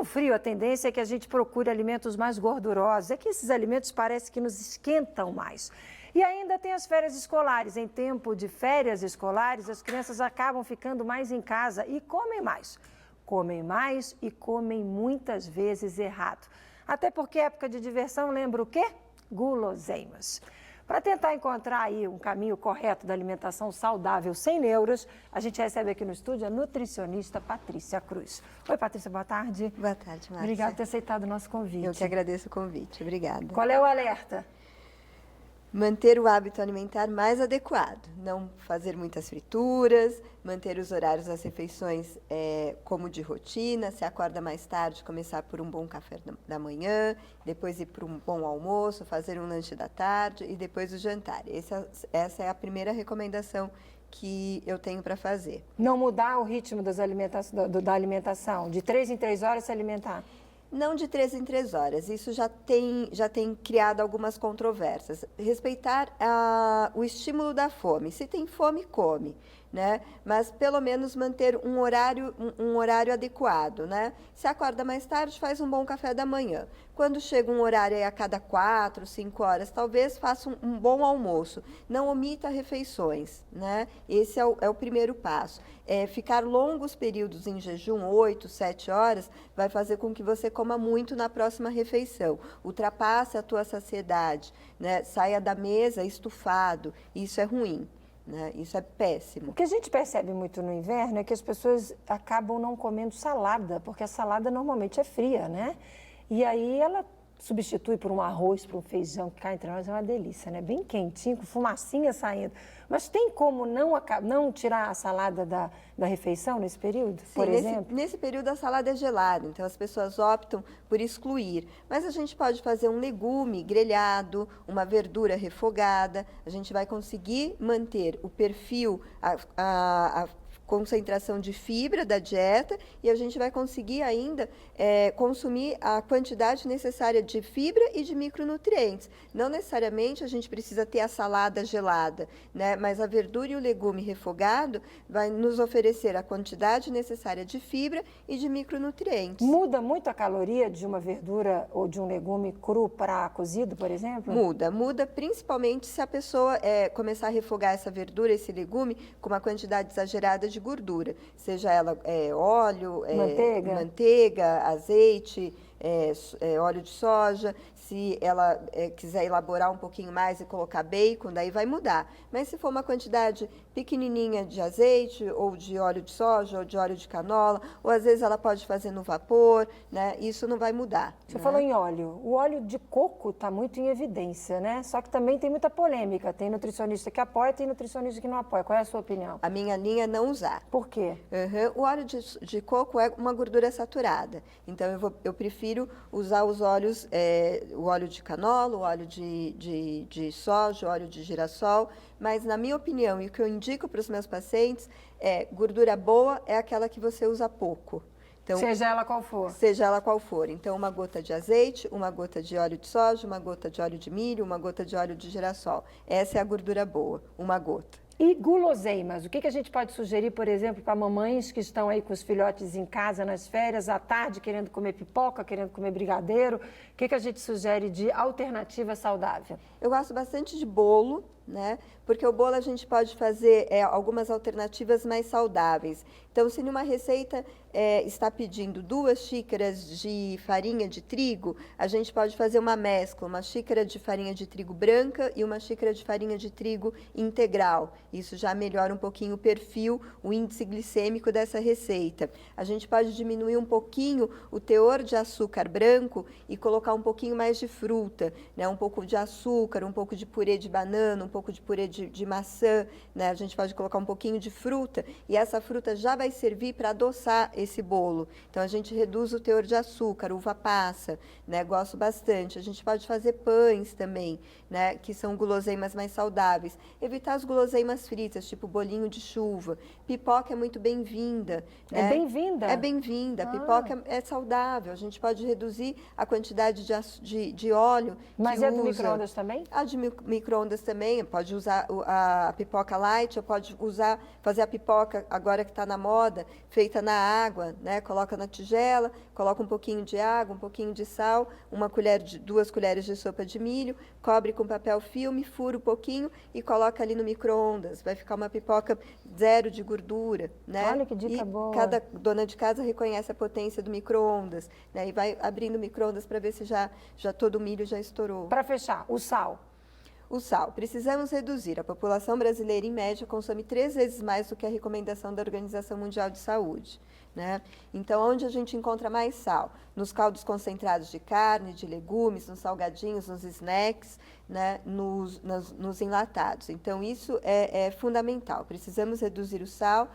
o frio, a tendência é que a gente procure alimentos mais gordurosos. É que esses alimentos parecem que nos esquentam mais. E ainda tem as férias escolares. Em tempo de férias escolares, as crianças acabam ficando mais em casa e comem mais. Comem mais e comem muitas vezes errado. Até porque época de diversão lembra o quê? Guloseimas. Para tentar encontrar aí um caminho correto da alimentação saudável sem neuras, a gente recebe aqui no estúdio a nutricionista Patrícia Cruz. Oi, Patrícia, boa tarde. Boa tarde, Márcia. Obrigada por ter aceitado o nosso convite. Eu que agradeço o convite, obrigada. Qual é o alerta? Manter o hábito alimentar mais adequado, não fazer muitas frituras, manter os horários das refeições como de rotina, se acorda mais tarde, começar por um bom café da manhã, depois ir para um bom almoço, fazer um lanche da tarde e depois o jantar. Essa é a primeira recomendação que eu tenho para fazer. Não mudar o ritmo da alimentação, de 3 em 3 horas se alimentar? Não de 3 em 3 horas, isso já tem criado algumas controvérsias. Respeitar o estímulo da fome. Se tem fome, come, né? Mas pelo menos manter um horário adequado, né? Se acorda mais tarde, faz um bom café da manhã. Quando chega um horário a cada 4, 5 horas, talvez faça um bom almoço. Não omita refeições, né? Esse é o primeiro passo. Ficar longos períodos em jejum, 8, 7 horas, vai fazer com que você coma muito na próxima refeição. Ultrapasse a tua saciedade, né? Saia da mesa estufado. Isso é ruim. Né? Isso é péssimo. O que a gente percebe muito no inverno é que as pessoas acabam não comendo salada, porque a salada normalmente é fria, né? E aí ela substitui por um arroz, por um feijão, que cá entre nós é uma delícia, né? Bem quentinho, com fumacinha saindo. Mas tem como não tirar a salada da refeição nesse período, Sim, por exemplo? Nesse período a salada é gelada, então as pessoas optam por excluir. Mas a gente pode fazer um legume grelhado, uma verdura refogada, a gente vai conseguir manter o perfil, a concentração de fibra da dieta e a gente vai conseguir ainda consumir a quantidade necessária de fibra e de micronutrientes. Não necessariamente a gente precisa ter a salada gelada, né? Mas a verdura e o legume refogado vai nos oferecer a quantidade necessária de fibra e de micronutrientes. Muda muito a caloria de uma verdura ou de um legume cru para cozido, por exemplo? Muda principalmente se a pessoa começar a refogar essa verdura, esse legume, com uma quantidade exagerada de gordura, seja ela óleo, manteiga, azeite, óleo de soja. Se ela quiser elaborar um pouquinho mais e colocar bacon, daí vai mudar. Mas se for uma quantidade pequenininha de azeite, ou de óleo de soja, ou de óleo de canola, ou às vezes ela pode fazer no vapor, né? Isso não vai mudar. Você falou em óleo. O óleo de coco está muito em evidência, né? Só que também tem muita polêmica. Tem nutricionista que apoia, tem nutricionista que não apoia. Qual é a sua opinião? A minha linha é não usar. Por quê? O óleo de coco é uma gordura saturada. Então, eu prefiro usar os óleos, o óleo de canola, o óleo de soja, o óleo de girassol. Mas, na minha opinião, e o que eu indico para os meus pacientes gordura boa é aquela que você usa pouco. Então, seja ela qual for. Seja ela qual for. Então, uma gota de azeite, uma gota de óleo de soja, uma gota de óleo de milho, uma gota de óleo de girassol. Essa é a gordura boa, uma gota. E guloseimas, o que a gente pode sugerir, por exemplo, para mamães que estão aí com os filhotes em casa nas férias, à tarde, querendo comer pipoca, querendo comer brigadeiro? O que a gente sugere de alternativa saudável? Eu gosto bastante de bolo, né? Porque o bolo a gente pode fazer algumas alternativas mais saudáveis. Então, se numa receita está pedindo 2 xícaras de farinha de trigo, a gente pode fazer uma mescla, uma xícara de farinha de trigo branca e uma xícara de farinha de trigo integral. Isso já melhora um pouquinho o perfil, o índice glicêmico dessa receita. A gente pode diminuir um pouquinho o teor de açúcar branco e colocar um pouquinho mais de fruta, né? Um pouco de açúcar, um pouco de purê de banana, um pouco de purê de maçã, né? A gente pode colocar um pouquinho de fruta e essa fruta já vai servir para adoçar esse bolo. Então, a gente reduz o teor de açúcar, uva passa, né? Gosto bastante. A gente pode fazer pães também, né? Que são guloseimas mais saudáveis. Evitar as guloseimas fritas, tipo bolinho de chuva. Pipoca é muito bem-vinda. Né? É bem-vinda? É bem-vinda. Pipoca é saudável. A gente pode reduzir a quantidade de óleo. Mas que é do usa. micro-ondas também? A de micro-ondas também. pode usar a pipoca light, ou pode fazer a pipoca, agora que está na moda, feita na água, né? Coloca na tigela, coloca um pouquinho de água, um pouquinho de sal, 2 colheres de sopa de milho, cobre com papel filme, fura um pouquinho e coloca ali no micro-ondas. Vai ficar uma pipoca zero de gordura, né? Olha que dica boa. Cada dona de casa reconhece a potência do micro-ondas, né? E vai abrindo o micro-ondas para ver se já todo o milho já estourou. Para fechar, o sal. O sal. Precisamos reduzir. A população brasileira, em média, consome 3 vezes mais do que a recomendação da Organização Mundial de Saúde, né? Então, onde a gente encontra mais sal? Nos caldos concentrados de carne, de legumes, nos salgadinhos, nos snacks, né? Nos enlatados. Então, isso é fundamental. Precisamos reduzir o sal,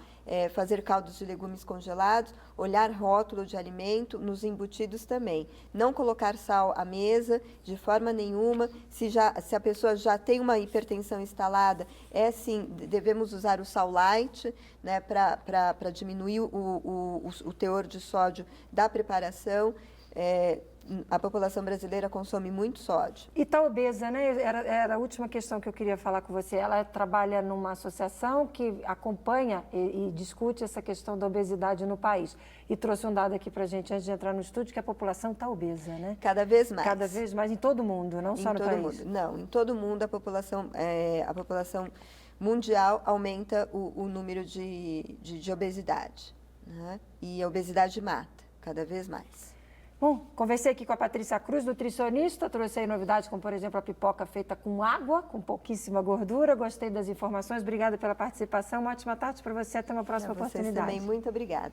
fazer caldos de legumes congelados, olhar rótulo de alimento, nos embutidos também. Não colocar sal à mesa, de forma nenhuma. Se a pessoa já tem uma hipertensão instalada, sim, devemos usar o sal light, né, para diminuir o teor de sódio da preparação. A população brasileira consome muito sódio. E está obesa, né? Era a última questão que eu queria falar com você. Ela trabalha numa associação que acompanha e discute essa questão da obesidade no país. E trouxe um dado aqui para a gente, antes de entrar no estúdio, que a população está obesa, né? Cada vez mais. Cada vez mais, em todo mundo, não só no país. Mundo. Não, em todo mundo a população mundial aumenta o número de obesidade, né? E a obesidade mata, cada vez mais. Bom, conversei aqui com a Patrícia Cruz, nutricionista, trouxe aí novidades como, por exemplo, a pipoca feita com água, com pouquíssima gordura. Gostei das informações, obrigada pela participação, uma ótima tarde para você, até uma próxima oportunidade. Vocês também, muito obrigada.